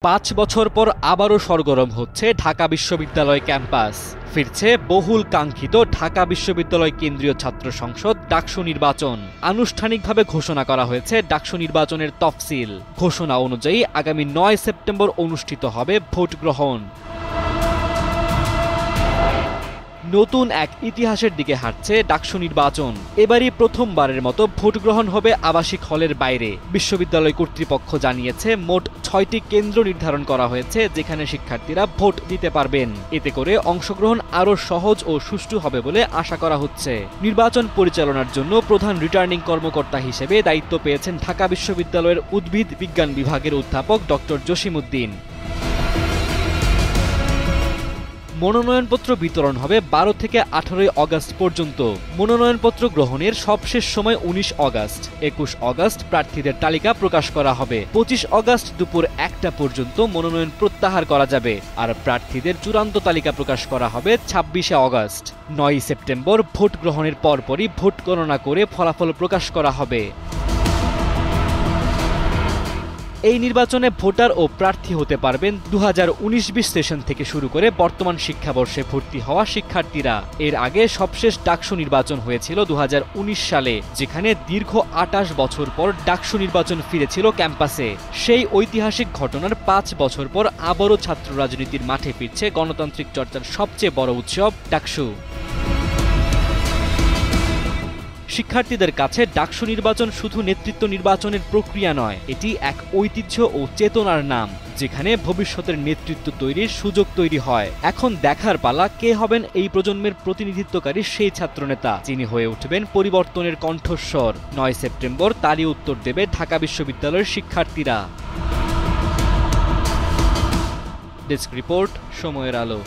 ৫ বছর পর আবারও সরগরম হচ্ছে ঢাকা বিশ্ববিদ্যালয় ক্যাম্পাস। ফিরছে বহুল কাঙ্ক্ষিত ঢাকা বিশ্ববিদ্যালয় কেন্দ্রীয় ছাত্র সংসদ ডাকসু নির্বাচন। আনুষ্ঠানিকভাবে ঘোষণা করা হয়েছে ডাকসু নির্বাচনের তফসিল। ঘোষণা অনুযায়ী আগামী ৯ সেপ্টেম্বর অনুষ্ঠিত হবে ভোট গ্রহণ। নতুন এক ইতিহাসের দিকে হাঁটছে ডাকসু নির্বাচন। এবারই প্রথমবারের মতো ভোট গ্রহণ হবে আবাসিক হলের বাইরে। বিশ্ববিদ্যালয় কর্তৃপক্ষ জানিয়েছে মোট ৬টি কেন্দ্র নির্ধারণ করা হয়েছে যেখানে শিক্ষার্থীরা ভোট দিতে পারবেন। এতে করে অংশগ্রহণ আরও সহজ ও সুষ্ঠু হবে বলে আশা করা হচ্ছে। নির্বাচন পরিচালনার জন্য প্রধান রিটার্নিং কর্মকর্তা হিসেবে দায়িত্ব পেয়েছেন ঢাকা বিশ্ববিদ্যালয়ের উদ্ভিদ বিজ্ঞান বিভাগের অধ্যাপক ডক্টর জসিমউদ্দিন। মনোনয়নপত্র বিতরণ হবে ১২ থেকে ১৮ আগস্ট পর্যন্ত। মনোনয়নপত্র গ্রহণের সবশেষ সময় ১৯ আগস্ট। ২১ আগস্ট প্রার্থীদের তালিকা প্রকাশ করা হবে। ২৫ আগস্ট দুপুর ১টা পর্যন্ত মনোনয়ন প্রত্যাহার করা যাবে। আর প্রার্থীদের চূড়ান্ত তালিকা প্রকাশ করা হবে ২৬ আগস্ট। ৯ সেপ্টেম্বর ভোট গ্রহণের পরপরই ভোট গণনা করে ফলাফল প্রকাশ করা হবে। এই নির্বাচনে ভোটার ও প্রার্থী হতে পারবেন ২০১৯-২০ সেশন থেকে শুরু করে বর্তমান শিক্ষাবর্ষে ভর্তি হওয়া শিক্ষার্থীরা। এর আগে সবশেষ ডাকসু নির্বাচন হয়েছিল ২০১৯ সালে, যেখানে দীর্ঘ ২৮ বছর পর ডাকসু নির্বাচন ফিরেছিল ক্যাম্পাসে। সেই ঐতিহাসিক ঘটনার ৫ বছর পর আবারও ছাত্র রাজনীতির মাঠে ফিরছে গণতান্ত্রিক চর্চার সবচেয়ে বড় উৎসব ডাকসু। শিক্ষার্থীদের কাছে ডাকসু নির্বাচন শুধু নেতৃত্ব নির্বাচনের প্রক্রিয়া নয়, এটি এক ঐতিহ্য ও চেতনার নাম, যেখানে ভবিষ্যতের নেতৃত্ব তৈরির সুযোগ তৈরি হয়। এখন দেখার পালা কে হবেন এই প্রজন্মের প্রতিনিধিত্বকারী সেই ছাত্রনেতা, যিনি হয়ে উঠবেন পরিবর্তনের কণ্ঠস্বর। ৯ সেপ্টেম্বর তারই উত্তর দেবে ঢাকা বিশ্ববিদ্যালয়ের শিক্ষার্থীরা। ডেস্ক রিপোর্ট, সময়ের আলো।